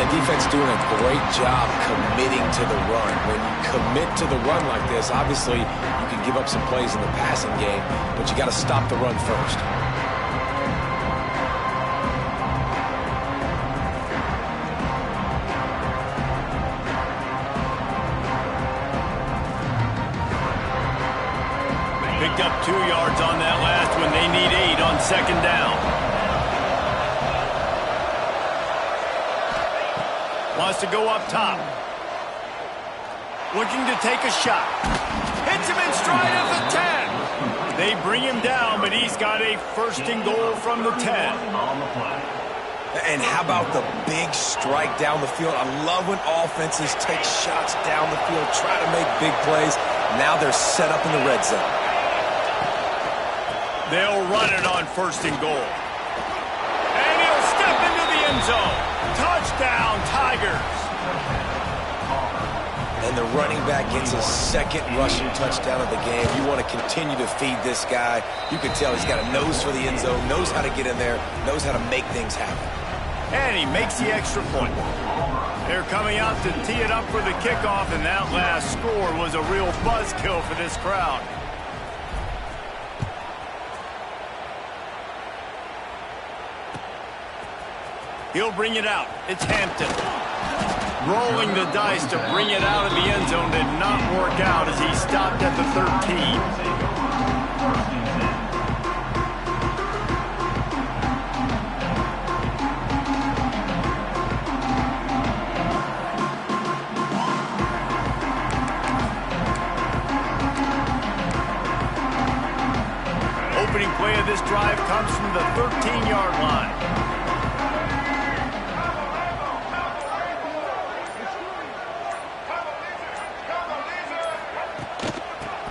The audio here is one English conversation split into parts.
the defense doing a great job committing to the run. When you commit to the run like this, obviously you can give up some plays in the passing game, but you got to stop the run first. Picked up 2 yards on that last one. They need 8 on second down. Wants to go up top. Looking to take a shot. Hits him in stride at the 10. They bring him down, but he's got a first and goal from the 10. And how about the big strike down the field? I love when offenses take shots down the field, try to make big plays. Now they're set up in the red zone. They'll run it on first and goal. And he'll step into the end zone. Touchdown, Tigers. And the running back gets his second rushing touchdown of the game. You want to continue to feed this guy. You can tell he's got a nose for the end zone, knows how to get in there, knows how to make things happen. And he makes the extra point. They're coming out to tee it up for the kickoff, and that last score was a real buzzkill for this crowd. He'll bring it out. It's Hampton. Rolling the dice to bring it out of the end zone did not work out as he stopped at the 13. Opening play of this drive comes from the 13-yard line.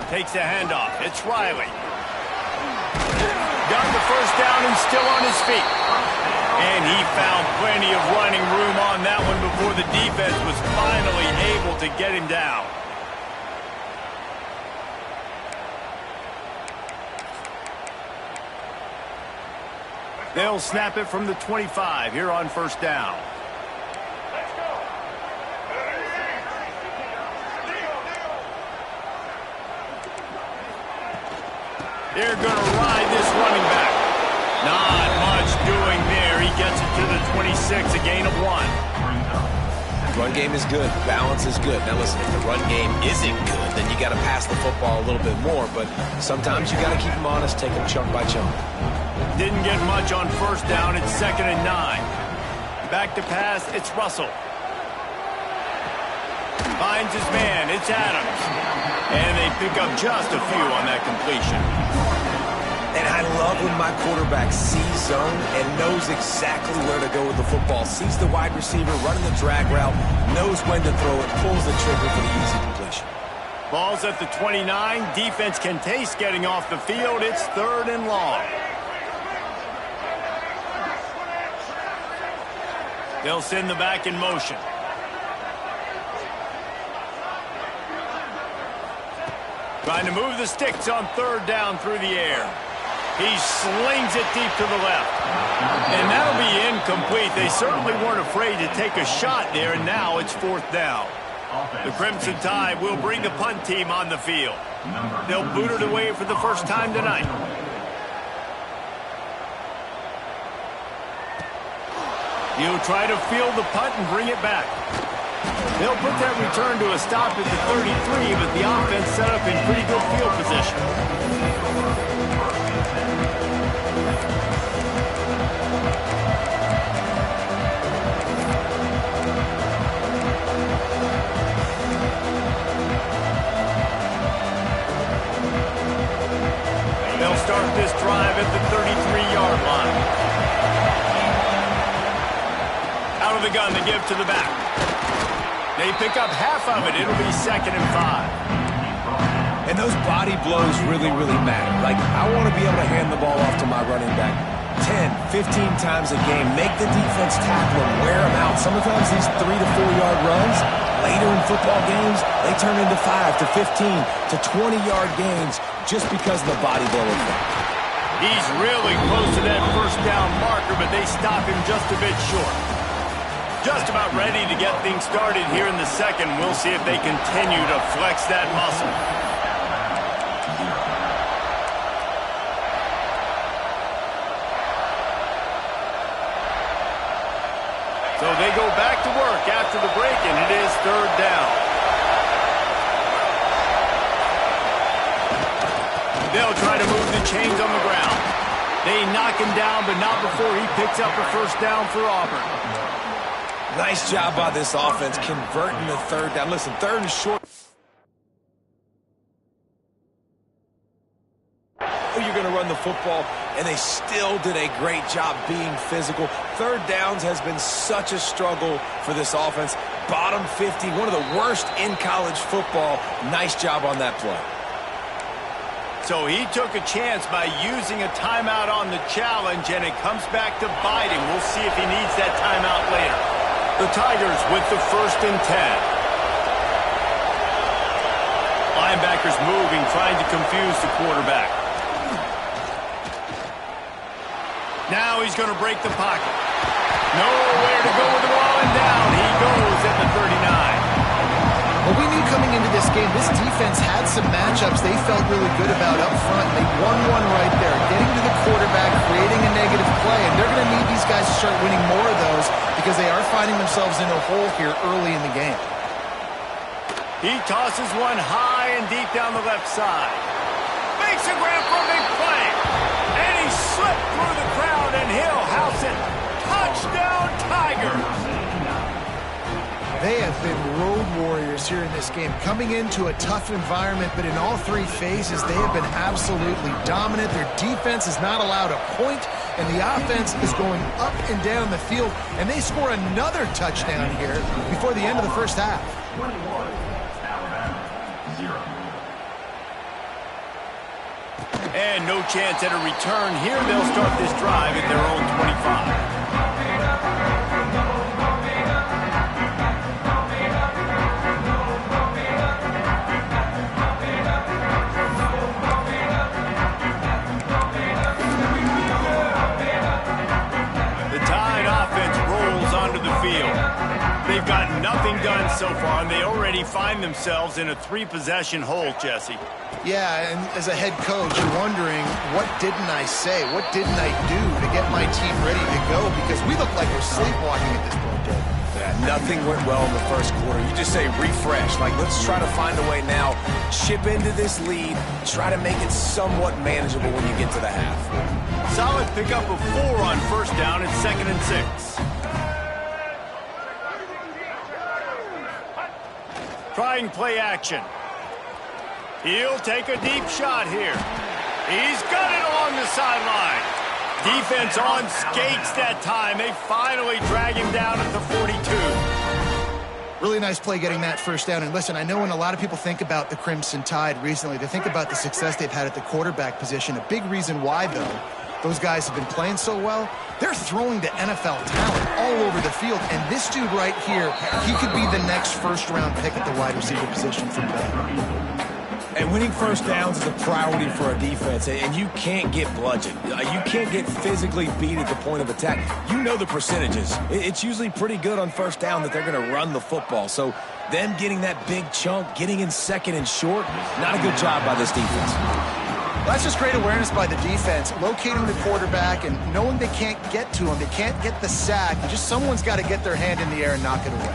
Takes the handoff. It's Riley. Got the first down and still on his feet. And he found plenty of running room on that one before the defense was finally able to get him down. They'll snap it from the 25 here on first down. They're going to ride this running back. Not much doing there. He gets it to the 26, a gain of 1. Run game is good. Balance is good. Now listen, if the run game isn't good, then you got to pass the football a little bit more. But sometimes you got to keep them honest, take them chunk by chunk. Didn't get much on first down. It's 2nd and 9. Back to pass. It's Russell. Finds his man. It's Adams. And they pick up just a few on that completion. And I love when my quarterback sees zone and knows exactly where to go with the football. Sees the wide receiver running the drag route, knows when to throw it, pulls the trigger for the easy completion. Ball's at the 29. Defense can taste getting off the field. It's 3rd and long. They'll send the back in motion. Trying to move the sticks on 3rd down through the air. He slings it deep to the left. And that'll be incomplete. They certainly weren't afraid to take a shot there, and now it's 4th down. The Crimson Tide will bring the punt team on the field. They'll boot it away for the first time tonight. He'll try to field the punt and bring it back. They'll put that return to a stop at the 33, but the offense set up in pretty good field position. They'll start this drive at the 33-yard line. Out of the gun, they give to the back. They pick up half of it. It'll be 2nd and 5. And those body blows really, really matter. Like, I want to be able to hand the ball off to my running back 10, 15 times a game. Make the defense tackle him, wear him out. Sometimes these 3 to 4 yard runs, later in football games, they turn into 5 to 15 to 20-yard gains just because of the body blow effect. He's really close to that first down marker, but they stop him just a bit short. just about ready to get things started here in the second. We'll see if they continue to flex that muscle. So they go back to work after the break, and it is third down. They'll try to move the chains on the ground. They knock him down, but not before he picks up a first down for Auburn. Nice job by this offense converting the third down. Listen, third and short. You're going to run the football, and they still did a great job being physical. Third downs has been such a struggle for this offense. Bottom 50, one of the worst in college football. Nice job on that play. So he took a chance by using a timeout on the challenge, and it comes back to bite him. We'll see if he needs that timeout later. The Tigers with the 1st and 10. Linebackers moving, trying to confuse the quarterback. Now he's going to break the pocket. Nowhere to go with the ball, and down he goes at the 39. Well, we knew coming into this game, this defense had some matchups they felt really good about up front. They won one right there, getting to the quarterback, creating a negative play, and they're going to need these guys to start winning more of those because they are finding themselves in a hole here early in the game. He tosses one high and deep down the left side. Makes a grab for a big play. And he slipped through the crowd, and he'll house it. Touchdown, Tigers! They have been road warriors here in this game, coming into a tough environment, but in all three phases, they have been absolutely dominant. Their defense is not allowed a point, and the offense is going up and down the field, and they score another touchdown here before the end of the first half. And no chance at a return here. They'll start this drive at their own 25. They've got nothing done so far, and they already find themselves in a 3-possession hole, Jesse. Yeah, and as a head coach, you're wondering, what didn't I say? What didn't I do to get my team ready to go? Because we look like we're sleepwalking at this point, Dave. Yeah, nothing went well in the first quarter. You just say refresh. Like, let's try to find a way now. Chip into this lead. Try to make it somewhat manageable when you get to the half. Solid pickup of 4 on first down and 2nd and 6. Trying play action. He'll take a deep shot here. He's got it along the sideline. Defense on skates that time. They finally drag him down at the 42. Really nice play getting that first down. And listen, I know when a lot of people think about the Crimson Tide recently, they think about the success they've had at the quarterback position. A big reason why, though, those guys have been playing so well, they're throwing to NFL talent all over the field. And this dude right here, he could be the next first-round pick at the wide receiver position from Baylor. And winning first downs is a priority for a defense, and you can't get bludgeoned. You can't get physically beat at the point of attack. You know the percentages. It's usually pretty good on first down that they're going to run the football. So them getting that big chunk, getting in 2nd and short, not a good job by this defense. That's just great awareness by the defense, locating the quarterback and knowing they can't get to him. They can't get the sack. Just someone's got to get their hand in the air and knock it away.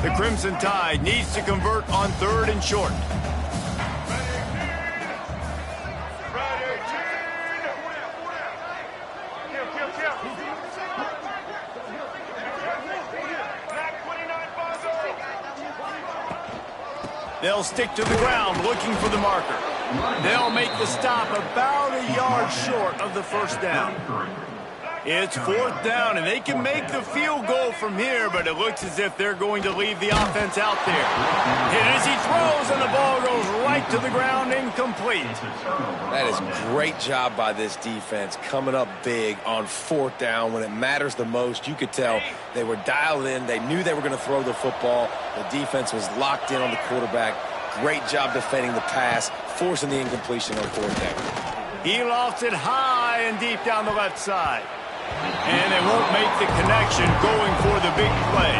The Crimson Tide needs to convert on 3rd and short. They'll stick to the ground looking for the marker. They'll make the stop about a yard short of the first down. It's 4th down, and they can make the field goal from here, but it looks as if they're going to leave the offense out there. And as he throws, and the ball goes right to the ground, incomplete. That is great job by this defense, coming up big on 4th down when it matters the most. You could tell they were dialed in. They knew they were going to throw the football. The defense was locked in on the quarterback. Great job defending the pass, forcing the incompletion on 4th down. He lofts it high and deep down the left side. And they won't make the connection going for the big play.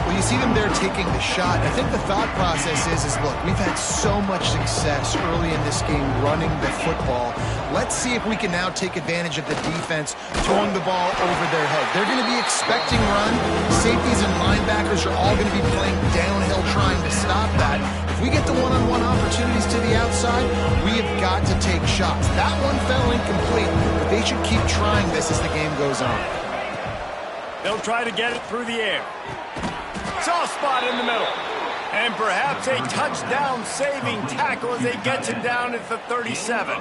Well, you see them there taking the shot. I think the thought process is look, we've had so much success early in this game running the football. Let's see if we can now take advantage of the defense throwing the ball over their head. They're going to be expecting run. Safeties and linebackers are all going to be playing downhill trying to stop that. If we get the one-on-one opportunities to the outside, we have got to take shots. That one fell incomplete, but they should keep trying this as the game goes on. They'll try to get it through the air. Soft spot in the middle. And perhaps a touchdown-saving tackle as they get him down at the 37.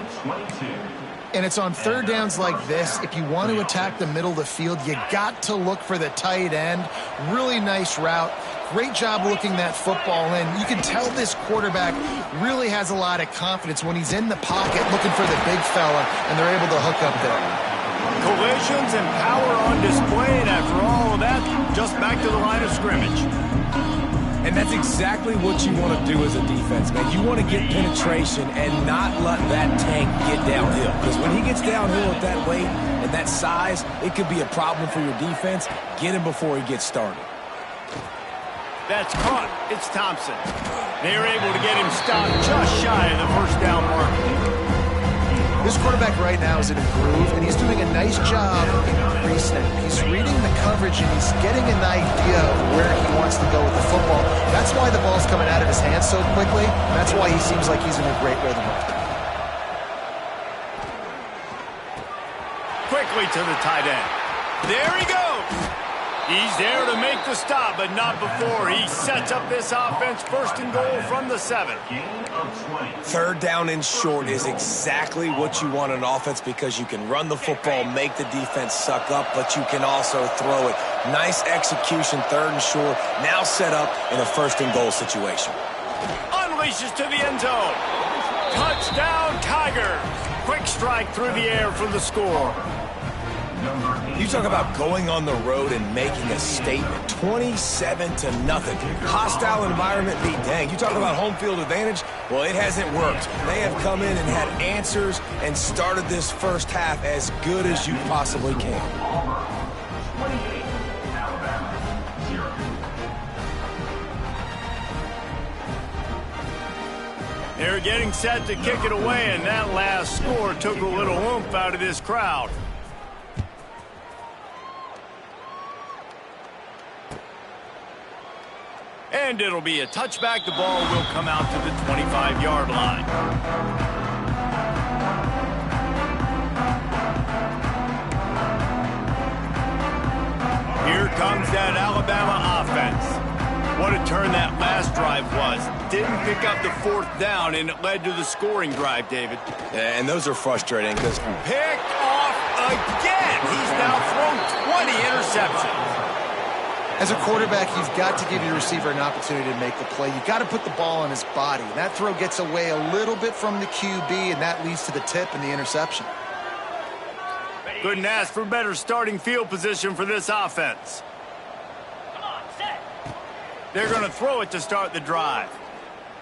And it's on 3rd downs like this. If you want to attack the middle of the field, you got to look for the tight end. Really nice route. Great job looking that football in. You can tell this quarterback really has a lot of confidence when he's in the pocket looking for the big fella, and they're able to hook up there. Collisions and power on display, and after all of that, just back to the line of scrimmage. And that's exactly what you want to do as a defense, man. You want to get penetration and not let that tank get downhill. Because when he gets downhill at that weight and that size, it could be a problem for your defense. Get him before he gets started. That's caught. It's Thompson. They're able to get him stopped just shy of the 1st down mark. This quarterback right now is in a groove, and he's doing a nice job in pre-snap. He's reading the coverage, and he's getting an idea of where he wants to go with the football. That's why the ball's coming out of his hands so quickly. That's why he seems like he's in a great rhythm. Quickly to the tight end. There he goes. He's there to make the stop, but not before he sets up this offense 1st and goal from the 7. 3rd down and short is exactly what you want in offense because you can run the football, make the defense suck up, but you can also throw it. Nice execution, 3rd and short, now set up in a 1st and goal situation. Unleashes to the end zone. Touchdown, Tigers. Quick strike through the air for the score. You talk about going on the road and making a statement. 27-0. Hostile environment be danged. You talk about home field advantage? Well, it hasn't worked. They have come in and had answers and started this 1st half as good as you possibly can. They're getting set to kick it away, and that last score took a little oomph out of this crowd. And it'll be a touchback. The ball will come out to the 25-yard line. Here comes that Alabama offense. What a turn that last drive was. Didn't pick up the 4th down, and it led to the scoring drive, David. Yeah, and those are frustrating because picked off again. He's now thrown 20 interceptions. As a quarterback, you've got to give your receiver an opportunity to make the play. You've got to put the ball on his body. And that throw gets away a little bit from the QB, and that leads to the tip and the interception. Couldn't ask for better starting field position for this offense. They're going to throw it to start the drive.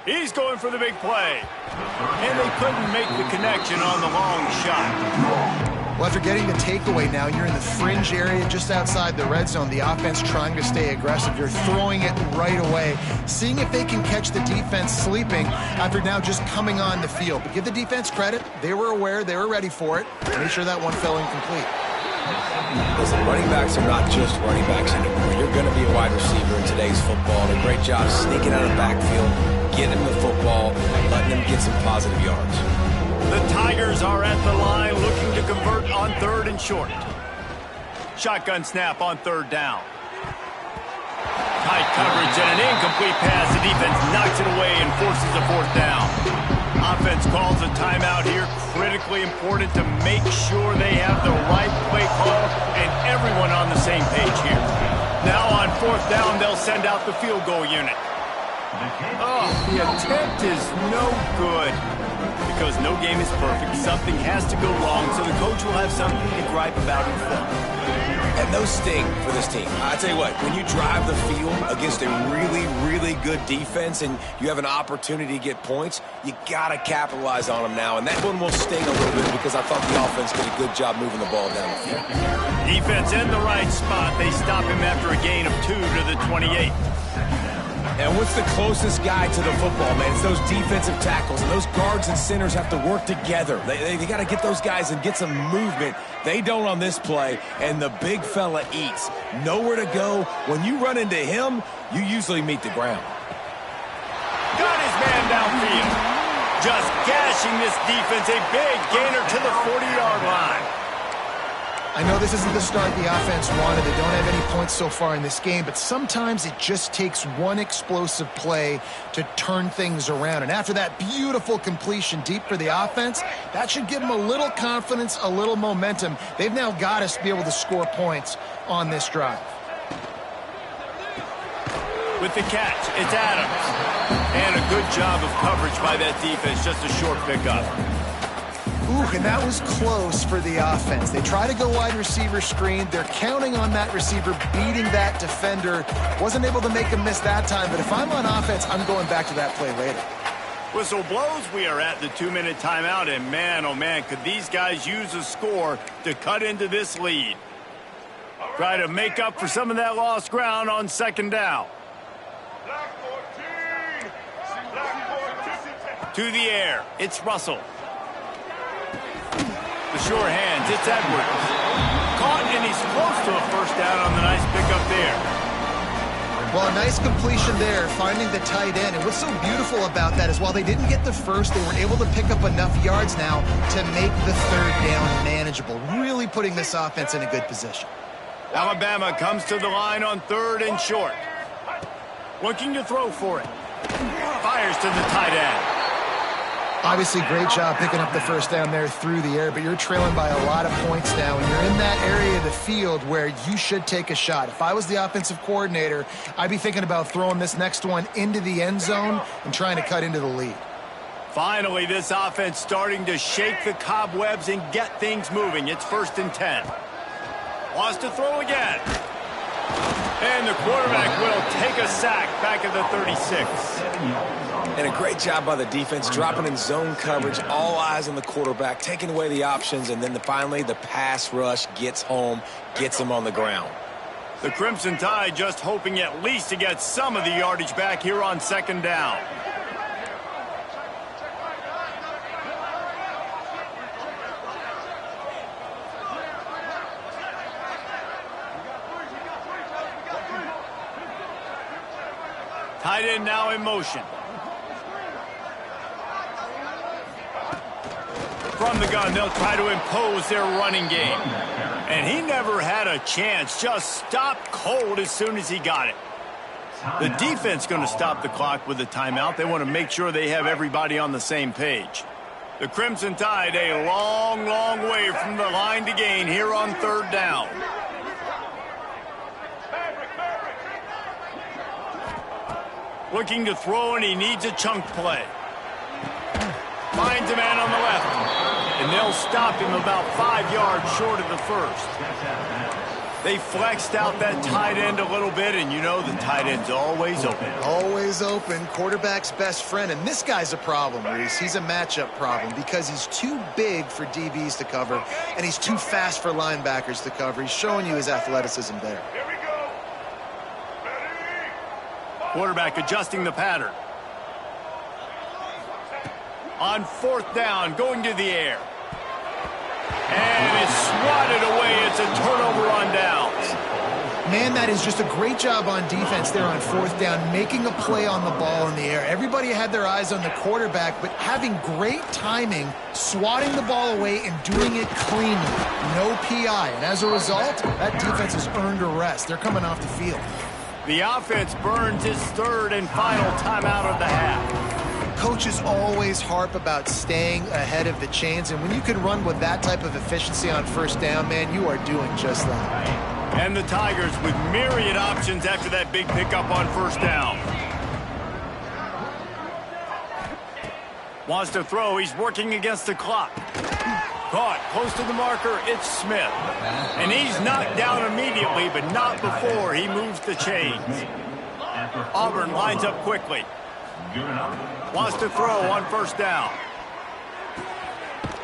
He's going for the big play. And they couldn't make the connection on the long shot. Well, after getting the takeaway now, you're in the fringe area just outside the red zone. The offense trying to stay aggressive. You're throwing it right away, seeing if they can catch the defense sleeping after now just coming on the field. But give the defense credit. They were aware. They were ready for it. Make sure that one fell incomplete. Listen, running backs are not just running backs anymore. You're going to be a wide receiver in today's football. And a great job sneaking out of the backfield, getting the football, and letting them get some positive yards. The Tigers are at the line looking to convert on 3rd and short. Shotgun snap on 3rd down. Tight coverage and an incomplete pass. The defense knocks it away and forces a 4th down. offense calls a timeout here. Critically important to make sure they have the right play call and everyone on the same page here. Now on 4th down, they'll send out the field goal unit. Oh, the attempt is no good. Because no game is perfect, something has to go wrong, so the coach will have something to gripe about in film. And those sting for this team. I tell you what, when you drive the field against a really, really good defense and you have an opportunity to get points, you got to capitalize on them now. And that one will sting a little bit because I thought the offense did a good job moving the ball down the field. Defense in the right spot. They stop him after a gain of 2 to the 28. And what's the closest guy to the football, man? It's those defensive tackles. And those guards and centers have to work together. They got to get those guys and get some movement. They don't on this play, and the big fella eats. Nowhere to go. When you run into him, you usually meet the ground. Got his man downfield. Just gashing this defense. A big gainer to the 40-yard line. I know this isn't the start the offense wanted. They don't have any points so far in this game, but sometimes it just takes one explosive play to turn things around. And after that beautiful completion deep for the offense, that should give them a little confidence, a little momentum. They've now got to be able to score points on this drive. With the catch, it's Adams. And a good job of coverage by that defense, just a short pickup. Ooh, and that was close for the offense. They try to go wide receiver screen. They're counting on that receiver beating that defender. Wasn't able to make him miss that time, but if I'm on offense, I'm going back to that play later. Whistle blows. We are at the 2-minute timeout, and man, oh man, could these guys use a score to cut into this lead. Try to make up for some of that lost ground on 2nd down. To the air, it's Russell. The sure hands, it's Edwards. Caught, and he's close to a 1st down on the nice pickup there. Well, a nice completion there, finding the tight end. And what's so beautiful about that is while they didn't get the first, they were able to pick up enough yards now to make the 3rd down manageable, really putting this offense in a good position. Alabama comes to the line on 3rd and short. Looking to throw for it. Fires to the tight end. Obviously, great job picking up the 1st down there through the air, but you're trailing by a lot of points now, and you're in that area of the field where you should take a shot. If I was the offensive coordinator, I'd be thinking about throwing this next one into the end zone and trying to cut into the lead. Finally, this offense starting to shake the cobwebs and get things moving. It's 1st and 10. Wants to throw again. And the quarterback will take a sack back at the 36. And a great job by the defense, dropping in zone coverage, all eyes on the quarterback, taking away the options, and then finally the pass rush gets home, gets him on the ground. The Crimson Tide just hoping at least to get some of the yardage back here on 2nd down. Tight end now in motion. From the gun, they'll try to impose their running game. And he never had a chance, just stopped cold as soon as he got it. The defense going to stop the clock with a timeout. They want to make sure they have everybody on the same page. The Crimson Tide a long, long way from the line to gain here on 3rd down. Looking to throw, and he needs a chunk play. Finds a man on the left, and they'll stop him about 5 yards short of the 1st. They flexed out that tight end a little bit, and you know the tight end's always open. Always open, quarterback's best friend, and this guy's a problem, Reese. He's a matchup problem because he's too big for DBs to cover, and he's too fast for linebackers to cover. He's showing you his athleticism there. Quarterback adjusting the pattern. On 4th down, going to the air. And it's swatted away. It's a turnover on downs. Man, that is just a great job on defense there on 4th down, making a play on the ball in the air. Everybody had their eyes on the quarterback, but having great timing, swatting the ball away and doing it cleanly. No PI. And as a result, that defense has earned a rest. They're coming off the field. The offense burns its 3rd and final timeout of the half. coaches always harp about staying ahead of the chains, and when you can run with that type of efficiency on first down, man, you are doing just that. And the Tigers with myriad options after that big pickup on first down. Wants to throw. He's working against the clock. Caught close to the marker. It's Smith. And he's knocked down immediately, but not before he moves the chains. Auburn lines up quickly. Wants to throw on first down.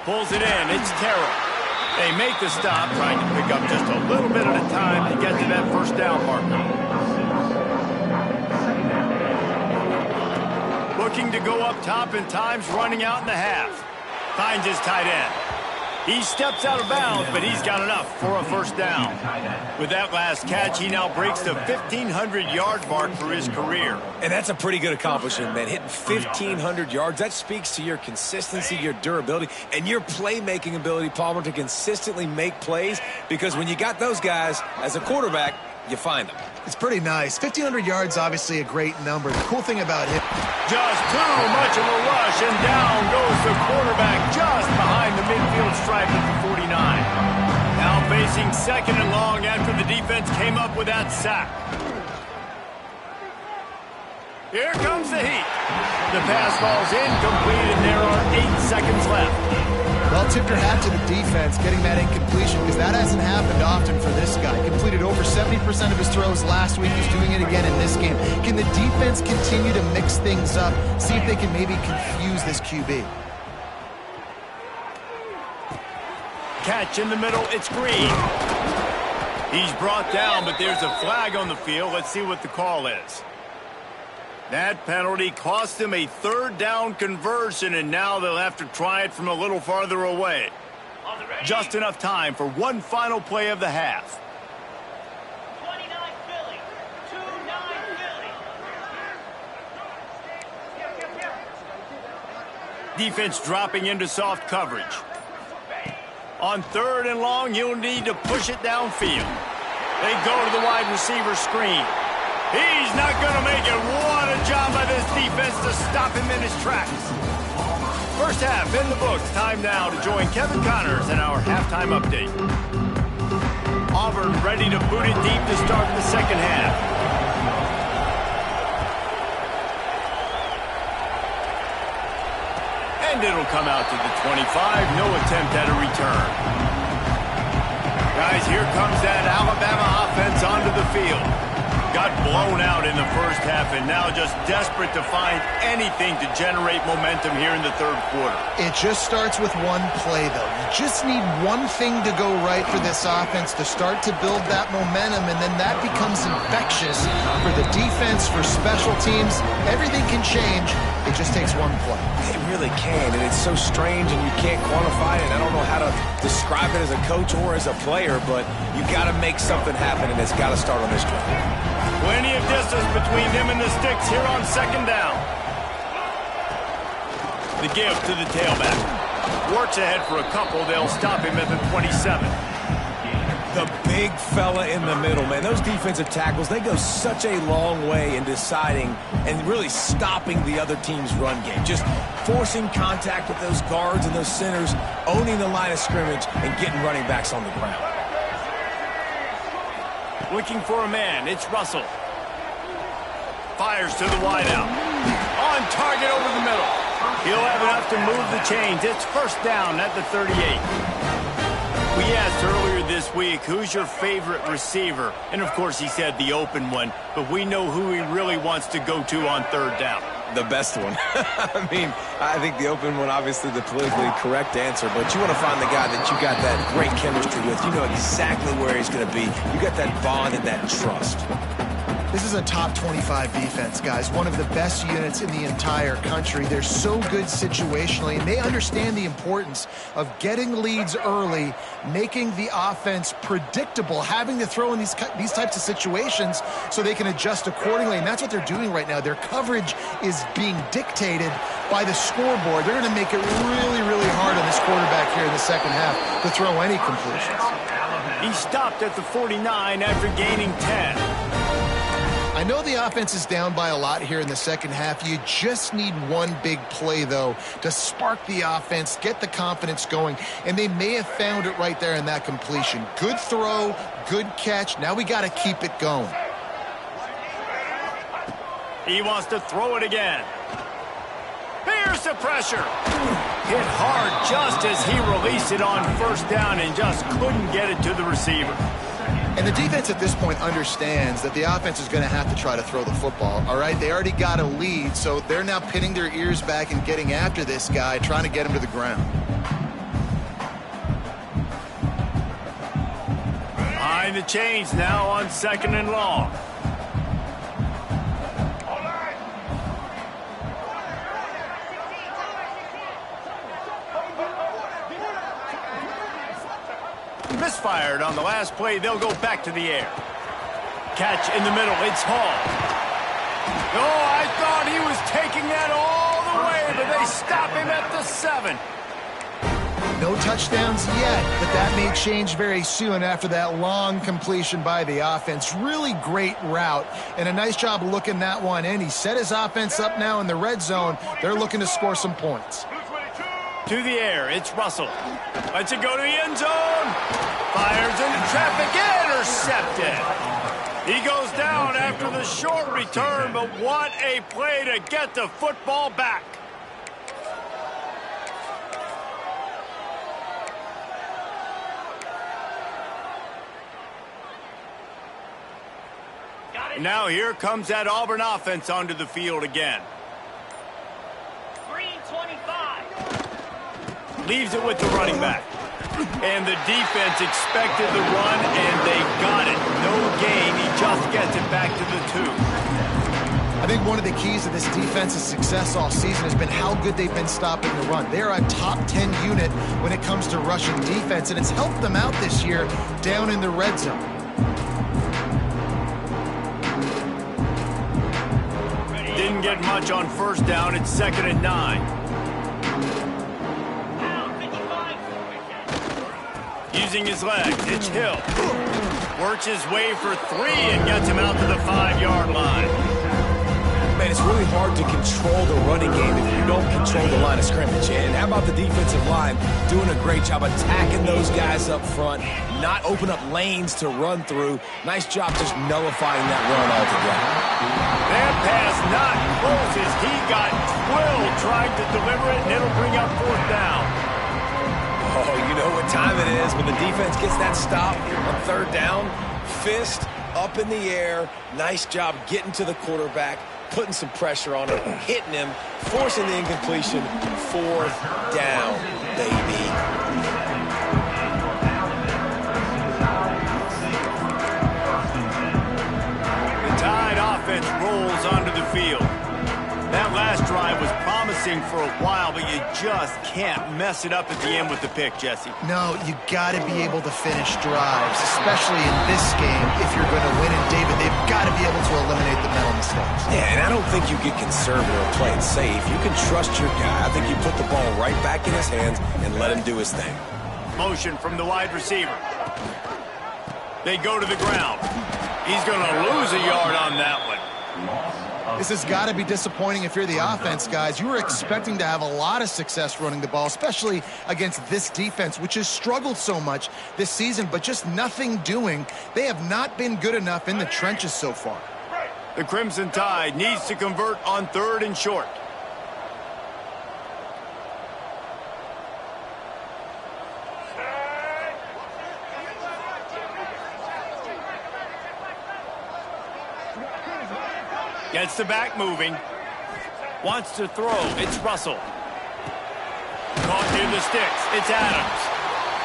Pulls it in. It's Terrell. They make the stop, trying to pick up just a little bit at a time to get to that first down marker. Looking to go up top, and time's running out in the half. Finds his tight end. He steps out of bounds, but he's got enough for a first down. With that last catch, he now breaks the 1,500-yard mark for his career. And that's a pretty good accomplishment, man. Hitting 1,500 yards, that speaks to your consistency, your durability, and your playmaking ability, Palmer, to consistently make plays. Because when you got those guys as a quarterback, you find them. It's pretty nice. 1,500 yards, obviously a great number. The cool thing about him... Just too much of a rush, and down goes the quarterback just behind the midfield stripe at the 49. Now facing second and long after the defense came up with that sack. Here comes the heat. The pass falls incomplete, and there are 8 seconds left. Well, tip your hat to the defense getting that incompletion, because that hasn't happened often for this guy. Completed over 70% of his throws last week. He's doing it again in this game. Can the defense continue to mix things up, see if they can maybe confuse this QB? Catch in the middle. It's Green. He's brought down, but there's a flag on the field. Let's see what the call is. That penalty cost him a third down conversion, and now they'll have to try it from a little farther away. Just enough time for one final play of the half. 29 Philly, 2-9 Philly. Defense dropping into soft coverage. On third and long, you'll need to push it downfield. They go to the wide receiver screen. He's not going to make it. What a job by this defense to stop him in his tracks. First half in the books. Time now to join Kevin Connors in our halftime update. Auburn ready to boot it deep to start the second half. And it'll come out to the 25. No attempt at a return. Guys, here comes that Alabama offense onto the field. Got blown out in the first half, and now just desperate to find anything to generate momentum here in the third quarter. It just starts with one play, though. You just need one thing to go right for this offense to start to build that momentum, and then that becomes infectious for the defense, for special teams. Everything can change. It just takes one play. It really can, and it's so strange, and you can't quantify it. I don't know how to describe it as a coach or as a player, but you got to make something happen, and it's got to start on this drive. Plenty of distance between them and the sticks here on second down. The give to the tailback. Works ahead for a couple. They'll stop him at the 27. The big fella in the middle, man. Those defensive tackles, they go such a long way in deciding and really stopping the other team's run game. Just forcing contact with those guards and those centers, owning the line of scrimmage, and getting running backs on the ground. Looking for a man. It's Russell. Fires to the wideout. On target over the middle. He'll have enough to move the chains. It's first down at the 38. We asked earlier this week, who's your favorite receiver? And, of course, he said the open one. But we know who he really wants to go to on third down. The best one. I mean, I think the open one, obviously the politically correct answer, but you want to find the guy that you got that great chemistry with. You know exactly where he's going to be. You got that bond and that trust. This is a top 25 defense, guys. One of the best units in the entire country. They're so good situationally, and they understand the importance of getting leads early, making the offense predictable, having to throw in these types of situations so they can adjust accordingly, and that's what they're doing right now. Their coverage is being dictated by the scoreboard. They're going to make it really, really hard on this quarterback here in the second half to throw any completions. He stopped at the 49 after gaining 10. I know the offense is down by a lot here in the second half. You just need one big play, though, to spark the offense, get the confidence going, and they may have found it right there in that completion. Good throw, good catch. Now we got to keep it going. He wants to throw it again. Here's the pressure. Hit hard just as he released it on first down and just couldn't get it to the receiver. And the defense at this point understands that the offense is going to have to try to throw the football, all right? They already got a lead, so they're now pinning their ears back and getting after this guy, trying to get him to the ground. Behind the chains now on 2nd and long. Misfired on the last play. They'll go back to the air. Catch in the middle. It's Hall. Oh, I thought he was taking that all the way, but they stop him at the 7. No touchdowns yet, but that may change very soon after that long completion by the offense. Really great route, and a nice job looking that one in. He set his offense up now in the red zone. They're looking to score some points. To the air, it's Russell. Lets it go to the end zone. Fires into traffic, intercepted. He goes down after the short return, but what a play to get the football back. Now here comes that Auburn offense onto the field again. Green 25. Leaves it with the running back. And the defense expected the run, and they got it. No gain. He just gets it back to the 2. I think one of the keys to this defense's success all season has been how good they've been stopping the run. They're a top 10 unit when it comes to rushing defense, and it's helped them out this year down in the red zone. Didn't get much on first down. It's 2nd and 9. Using his legs, it's Hill. Works his way for 3 and gets him out to the 5-yard line. Man, it's really hard to control the running game if you don't control the line of scrimmage. And how about the defensive line doing a great job attacking those guys up front, not open up lanes to run through. Nice job just nullifying that run altogether. That pass not close as he got twilled trying to deliver it, and it'll bring up 4th down. Oh, you know what time it is when the defense gets that stop on 3rd down. Fist up in the air. Nice job getting to the quarterback, putting some pressure on him, hitting him, forcing the incompletion. 4th down, baby. The Tide offense rolls onto the field. That last drive was promising for a while, but you just can't mess it up at the end with the pick, Jesse. No, you got to be able to finish drives, especially in this game. If you're going to win it, David, they've got to be able to eliminate the mental mistakes. Yeah, and I don't think you get conservative or play it safe. You can trust your guy. I think you put the ball right back in his hands and let him do his thing. Motion from the wide receiver. They go to the ground. He's going to lose a yard on that one. This has got to be disappointing if you're the offense, guys. You were expecting to have a lot of success running the ball, especially against this defense, which has struggled so much this season, but just nothing doing. They have not been good enough in the trenches so far. The Crimson Tide needs to convert on 3rd and short. Gets the back moving. Wants to throw. It's Russell. Caught near the sticks. It's Adams.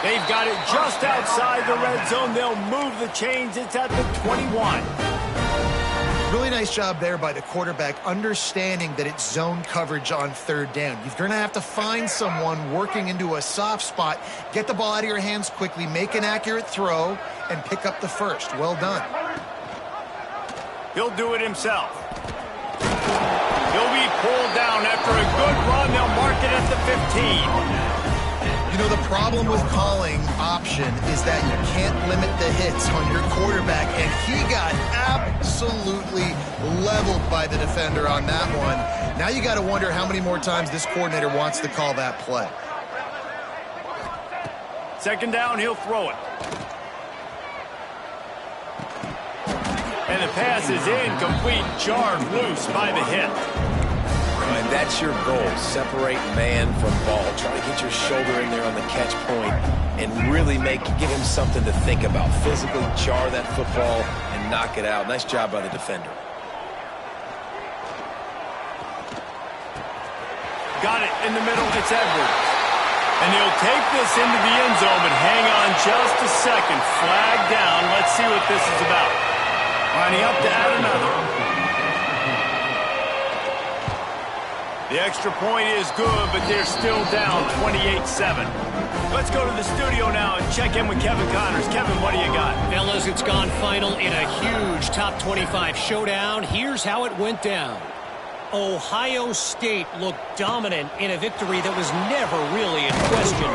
They've got it just outside the red zone. They'll move the chains. It's at the 21. Really nice job there by the quarterback, understanding that it's zone coverage on 3rd down. You're going to have to find someone working into a soft spot, get the ball out of your hands quickly, make an accurate throw, and pick up the first. Well done. He'll do it himself. He'll be pulled down after a good run. They'll mark it at the 15. You know, the problem with calling option is that you can't limit the hits on your quarterback, and he got absolutely leveled by the defender on that one. Now you got to wonder how many more times this coordinator wants to call that play. Second down, he'll throw it. And the pass is incomplete, jarred loose by the hit. And that's your goal. Separate man from ball. Try to get your shoulder in there on the catch point and really give him something to think about. Physically jar that football and knock it out. Nice job by the defender. Got it in the middle. It's Edwards. And he'll take this into the end zone, but hang on just a second. Flag down. Let's see what this is about. Lining up to add another. The extra point is good, but they're still down 28-7. Let's go to the studio now and check in with Kevin Connors. Kevin, what do you got? Fellas, it's gone final in a huge top 25 showdown. Here's how it went down. Ohio State looked dominant in a victory that was never really in question.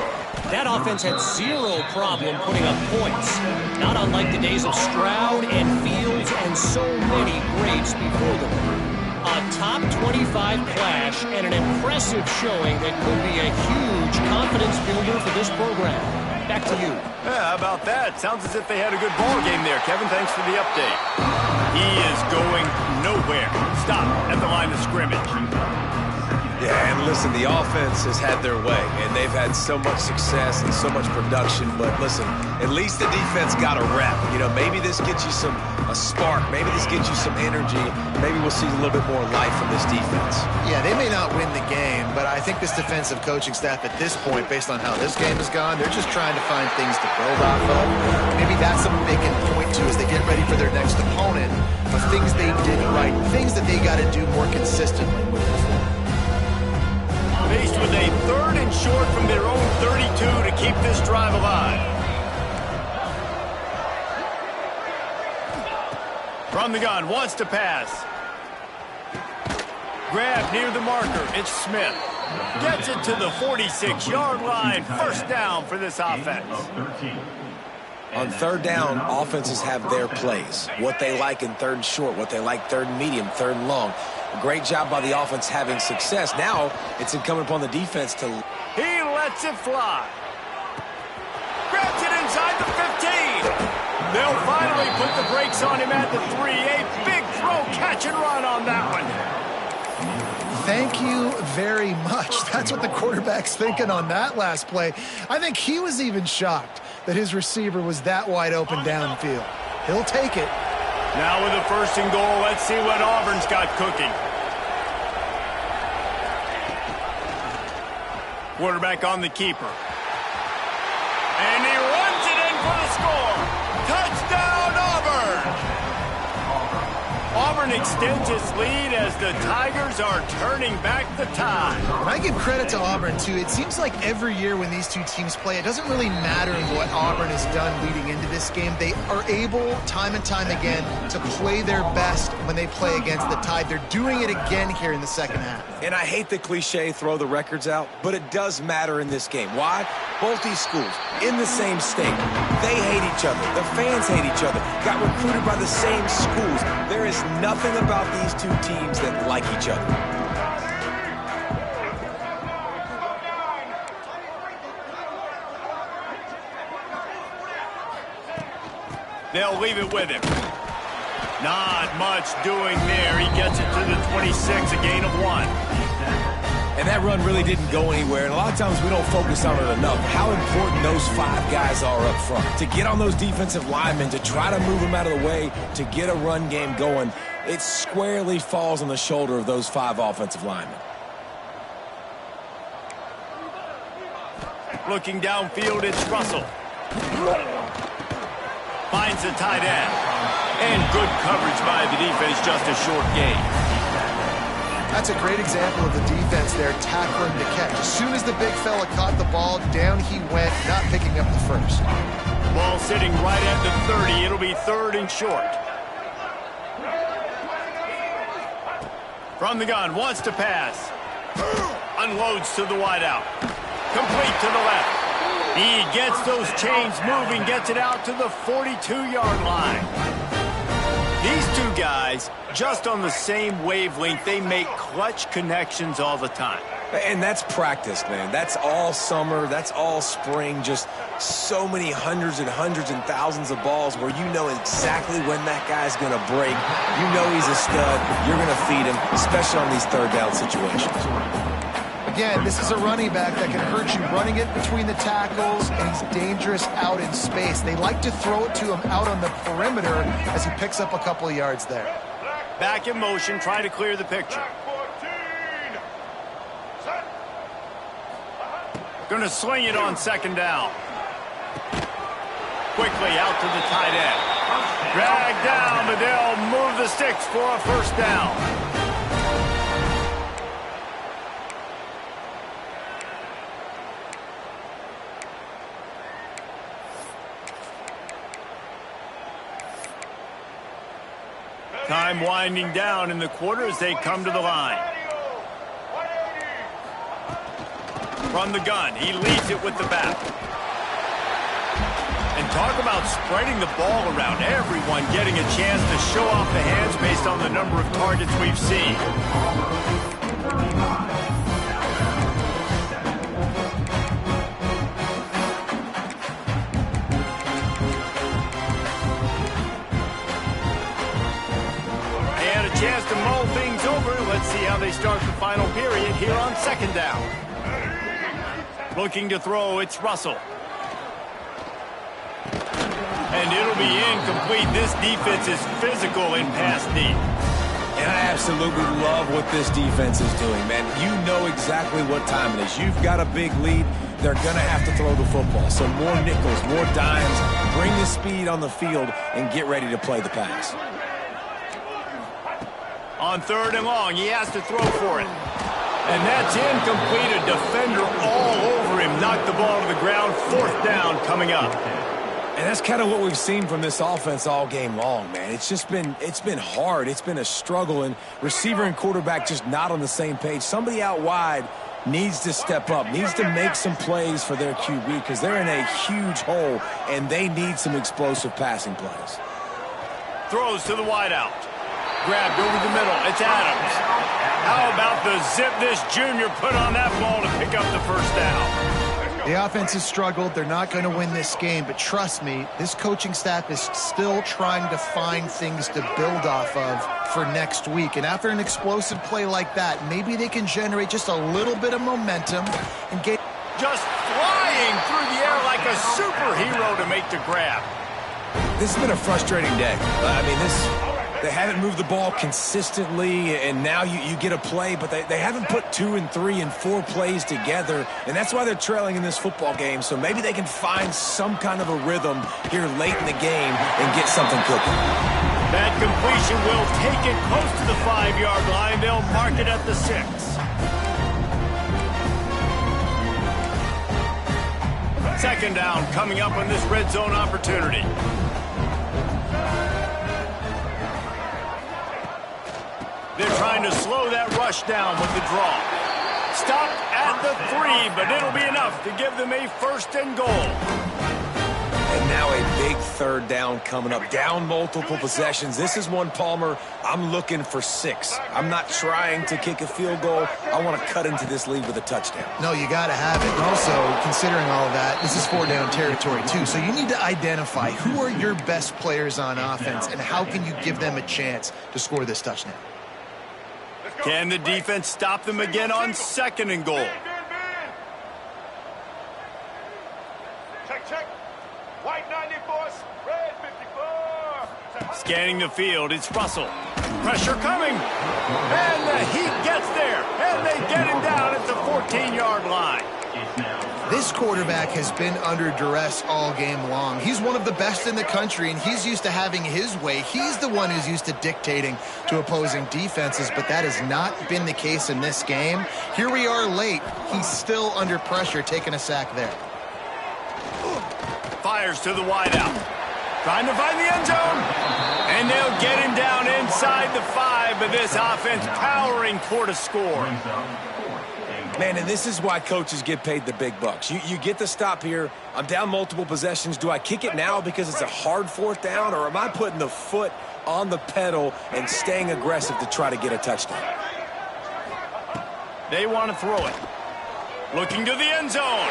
That offense had zero problem putting up points. Not unlike the days of Stroud and Fields and so many greats before them. A top 25 clash and an impressive showing that could be a huge confidence builder for this program. Back to you. Yeah, how about that? Sounds as if they had a good ball game there. Kevin, thanks for the update. He is going nowhere. Stop at the line of scrimmage. Yeah, and listen, the offense has had their way, and they've had so much success and so much production. But listen, at least the defense got a rep. You know, maybe this gets you a spark. Maybe this gets you some energy. Maybe we'll see a little bit more life from this defense. Yeah, they may not win the game, but I think this defensive coaching staff at this point, based on how this game has gone, they're just trying to find things to build off of. Maybe that's something they can point to as they get ready for their next opponent, of things they did right, things that they got to do more consistently moving forward. Faced with a third and short from their own 32 to keep this drive alive. From the gun, wants to pass. Grab near the marker, it's Smith. Gets it to the 46-yard line. First down for this offense. On third down, offenses have their plays. What they like in third and short, what they like third and medium, third and long. A great job by the offense having success. Now it's incumbent upon the defense to... He lets it fly. Grabs it inside the 15. They'll finally put the brakes on him at the 3. A big throw, catch and run on that one. Thank you very much. That's what the quarterback's thinking on that last play. I think he was even shocked that his receiver was that wide open downfield. He'll take it. Now with a first and goal, let's see what Auburn's got cooking. Quarterback on the keeper. And he runs it in for the score. Touchdown, Auburn! Auburn extends its lead as the Tigers are turning back the tide. And I give credit to Auburn, too. It seems like every year when these two teams play, it doesn't really matter what Auburn has done leading into this game. They are able, time and time again, to play their best when they play against the Tide. They're doing it again here in the second half. And I hate the cliche, throw the records out, but it does matter in this game. Why? Both these schools, in the same state, they hate each other. The fans hate each other. Got recruited by the same schools. There is nothing about these two teams that like each other. They'll leave it with him. Not much doing there. He gets it to the 26, a gain of 1. And that run really didn't go anywhere. And a lot of times we don't focus on it enough. How important those 5 guys are up front. To get on those defensive linemen, to try to move them out of the way, to get a run game going, it squarely falls on the shoulder of those 5 offensive linemen. Looking downfield, it's Russell. Finds the tight end. And good coverage by the defense, just a short gain. That's a great example of the defense there, tackling the catch. As soon as the big fella caught the ball, down he went, not picking up the first. Ball sitting right at the 30. It'll be third and short. From the gun, wants to pass. Unloads to the wideout. Complete to the left. He gets those chains moving, gets it out to the 42-yard line. These two guys, just on the same wavelength, they make clutch connections all the time. And that's practice, man. That's all summer. That's all spring. Just so many hundreds and thousands of balls where you know exactly when that guy's going to break. You know he's a stud. You're going to feed him, especially on these third down situations. Again, this is a running back that can hurt you running it between the tackles, and he's dangerous out in space. They like to throw it to him out on the perimeter as he picks up a couple of yards there. Back in motion, try to clear the picture. Going to sling it on second down. Quickly out to the tight end. Drag down, but they'll move the sticks for a first down. Time winding down in the quarter as they come to the line. From the gun, he leads it with the back. And talk about spreading the ball around. Everyone getting a chance to show off the hands based on the number of targets we've seen. Chance to mull things over. Let's see how they start the final period here on second down. Looking to throw, it's Russell. And it'll be incomplete. This defense is physical in pass deep. And I absolutely love what this defense is doing, man. You know exactly what time it is. You've got a big lead. They're going to have to throw the football. So more nickels, more dimes. Bring the speed on the field and get ready to play the pass. On third and long, he has to throw for it. And that's incomplete. A defender all over him. Knocked the ball to the ground. Fourth down coming up. And that's kind of what we've seen from this offense all game long, man. It's been hard. It's been a struggle, and receiver and quarterback just not on the same page. Somebody out wide needs to step up, needs to make some plays for their QB because they're in a huge hole, and they need some explosive passing plays. Throws to the wideout. Grabbed over the middle. It's Adams. How about the zip this junior put on that ball to pick up the first down? The offense has struggled. They're not going to win this game, but trust me, this coaching staff is still trying to find things to build off of for next week. And after an explosive play like that, maybe they can generate just a little bit of momentum and get just flying through the air like a superhero to make the grab. This has been a frustrating day. They haven't moved the ball consistently, and now you get a play, but they haven't put 2 and 3 and 4 plays together, and that's why they're trailing in this football game. So maybe they can find some kind of a rhythm here late in the game and get something cooking. That completion will take it close to the 5-yard line. They'll mark it at the 6. Second down coming up on this red zone opportunity. They're trying to slow that rush down with the draw. Stopped at the 3, but it'll be enough to give them a first and goal. And now a big third down coming up. Down multiple possessions. This is one, Palmer, I'm looking for 6. I'm not trying to kick a field goal. I want to cut into this lead with a touchdown. No, you got to have it. And also, considering all of that, this is 4-down territory, too. So you need to identify who are your best players on offense and how can you give them a chance to score this touchdown. Can the defense stop them again on second and goal? Check. White 94, red 54. Scanning the field, it's Russell. Pressure coming. And the Heat gets there. And they get him down at the 14-yard line. This quarterback has been under duress all game long. He's one of the best in the country, and he's used to having his way. He's the one who's used to dictating to opposing defenses, but that has not been the case in this game. Here we are late. He's still under pressure, taking a sack there. Fires to the wideout. Trying to find the end zone. And they'll get him down inside the 5, but this offense powering for to score. Man, and this is why coaches get paid the big bucks. You get the stop here. I'm down multiple possessions. Do I kick it now because it's a hard fourth down, or am I putting the foot on the pedal and staying aggressive to try to get a touchdown? They want to throw it. Looking to the end zone.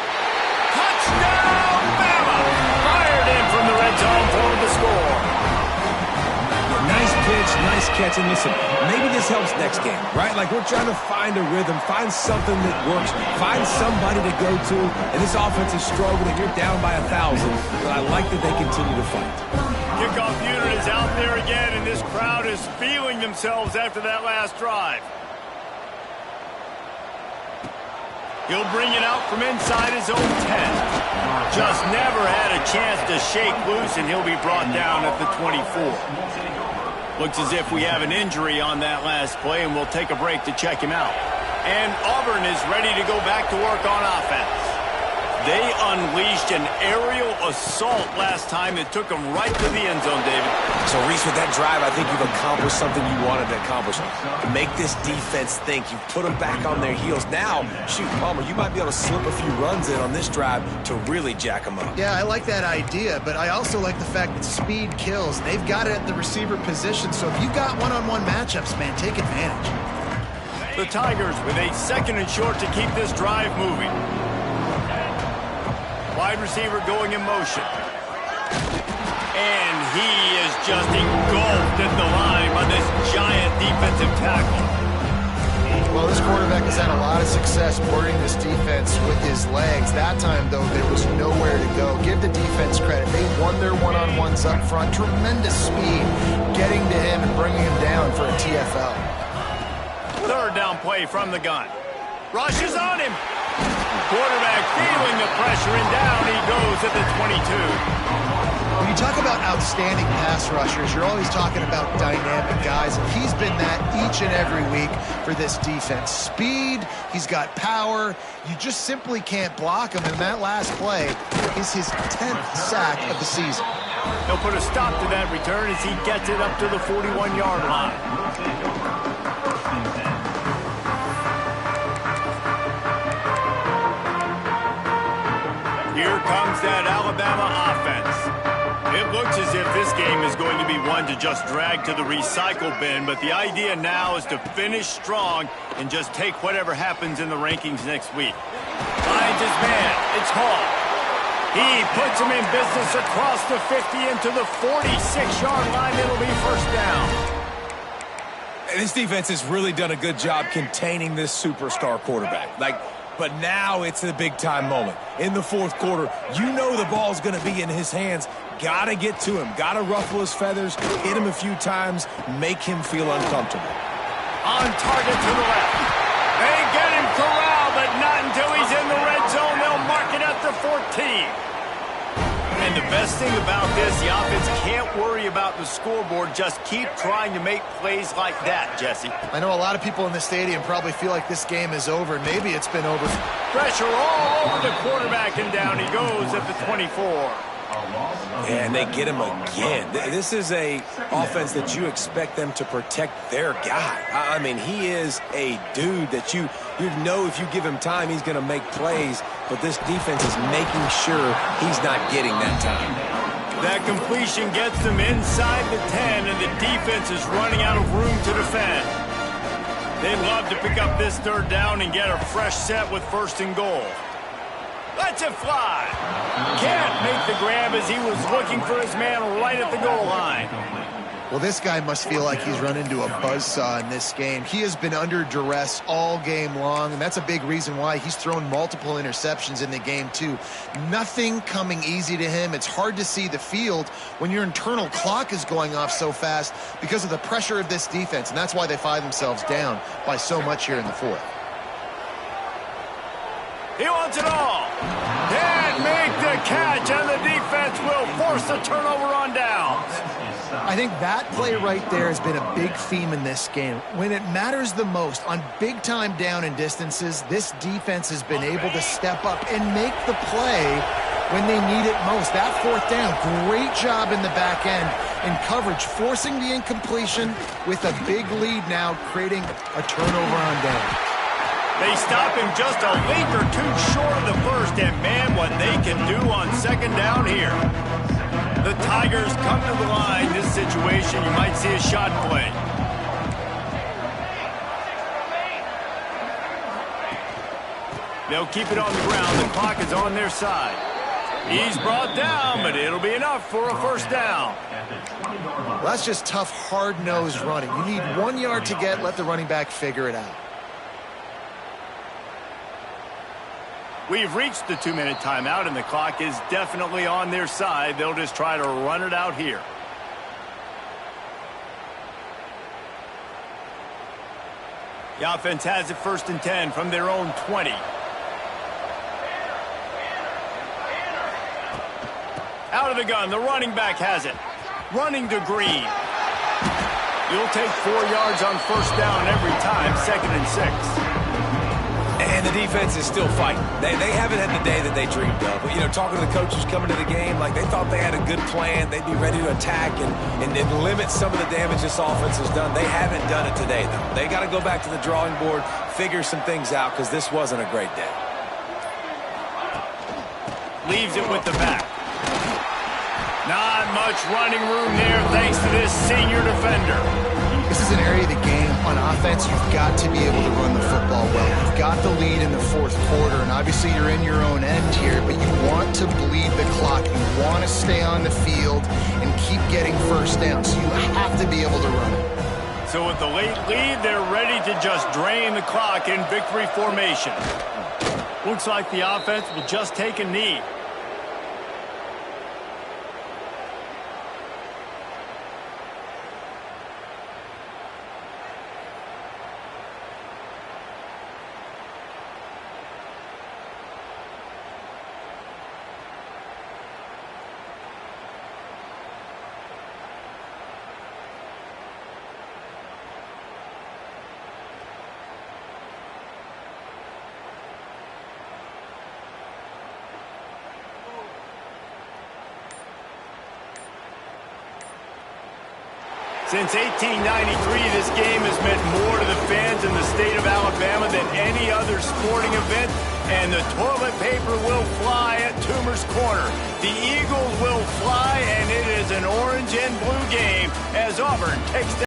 Touchdown, Bama! Fired in from the red zone for the score. Nice pitch, nice catch, and listen, maybe this helps next game, right? Like, we're trying to find a rhythm, find something that works, find somebody to go to, and this offense is struggling. You're down by 1,000, but I like that they continue to fight. Kickoff unit is out there again, and this crowd is feeling themselves after that last drive. He'll bring it out from inside his own 10. Just never had a chance to shake loose, and he'll be brought down at the 24. Looks as if we have an injury on that last play, and we'll take a break to check him out. And Auburn is ready to go back to work on offense. They unleashed an aerial assault last time that took them right to the end zone, David. So, Reese, with that drive, I think you've accomplished something you wanted to accomplish. Make this defense think. You put them back on their heels. Now, shoot, Palmer, you might be able to slip a few runs in on this drive to really jack them up. Yeah, I like that idea, but I also like the fact that speed kills. They've got it at the receiver position, so if you've got one-on-one matchups, man, take advantage. The Tigers with a 2nd and short to keep this drive moving. Wide receiver going in motion. And he is just engulfed at the line by this giant defensive tackle. Well, this quarterback has had a lot of success boarding this defense with his legs. That time, though, there was nowhere to go. Give the defense credit. They won their one-on-ones up front. Tremendous speed getting to him and bringing him down for a TFL. 3rd down play from the gun. Rush is on him. Quarterback feeling the pressure, and down he goes at the 22. When you talk about outstanding pass rushers, you're always talking about dynamic guys, and he's been that each and every week for this defense. Speed, he's got power. You just simply can't block him, and that last play is his 10th sack of the season. He'll put a stop to that return as he gets it up to the 41-yard line. Here comes that Alabama offense. It looks as if this game is going to be one to just drag to the recycle bin, but the idea now is to finish strong and just take whatever happens in the rankings next week. Finds his man. It's Hall. He puts him in business across the 50 into the 46-yard line. It'll be 1st down. This defense has really done a good job containing this superstar quarterback. But now it's a big-time moment. In the 4th quarter, you know the ball's going to be in his hands. Got to get to him. Got to ruffle his feathers, hit him a few times, make him feel uncomfortable. On target to the left. They get him corralled, but not until he's in the red zone. They'll mark it at the 14. And the best thing about this, the offense can't worry about the scoreboard. Just keep trying to make plays like that, Jesse. I know a lot of people in the stadium probably feel like this game is over. Maybe it's been over. Pressure all over the quarterback, and down he goes at the 24. And they get him again. This is a offense that you expect them to protect their guy. I mean, he is a dude that you know if you give him time, he's going to make plays. But this defense is making sure he's not getting that time. That completion gets them inside the 10, and the defense is running out of room to defend. They'd love to pick up this 3rd down and get a fresh set with 1st and goal. Lets it fly. Can't make the grab as he was looking for his man right at the goal line. Well, this guy must feel like he's run into a buzzsaw in this game. He has been under duress all game long, and that's a big reason why he's thrown multiple interceptions in the game, too. Nothing coming easy to him. It's hard to see the field when your internal clock is going off so fast because of the pressure of this defense, and that's why they find themselves down by so much here in the 4th. He wants it all. Can't make the catch, and the defense will force the turnover on downs. I think that play right there has been a big theme in this game. When it matters the most, on big-time down and distances, this defense has been able to step up and make the play when they need it most. That 4th down, great job in the back end in coverage, forcing the incompletion with a big lead now, creating a turnover on down. They stop him just a leap or two short of the first, and man, what they can do on second down here. The Tigers come to the line. This situation, you might see a shot play. They'll keep it on the ground. The clock is on their side. He's brought down, but it'll be enough for a first down. Well, that's just tough, hard-nosed running. You need 1 yard to get, let the running back figure it out. We've reached the 2-minute timeout, and the clock is definitely on their side. They'll just try to run it out here. The offense has it 1st and 10 from their own 20. Out of the gun, the running back has it. Running to Green. You'll take 4 yards on first down every time, 2nd and 6. And the defense is still fighting. They haven't had the day that they dreamed of. But, you know, talking to the coaches coming to the game, like they thought they had a good plan. They'd be ready to attack and limit some of the damage this offense has done. They haven't done it today, though. They got to go back to the drawing board, figure some things out, because this wasn't a great day. Leaves it with the back. Not much running room there thanks to this senior defender. This is an area of the game. On offense, you've got to be able to run the football well. You've got the lead in the 4th quarter, and obviously you're in your own end here, but you want to bleed the clock. You want to stay on the field and keep getting first down, so you have to be able to run it. So with the late lead, they're ready to just drain the clock in victory formation. Looks like the offense will just take a knee. Since 1893, this game has meant more to the fans in the state of Alabama than any other sporting event, and the toilet paper will fly at Toomer's Corner. The Eagles will fly, and it is an orange and blue game as Auburn takes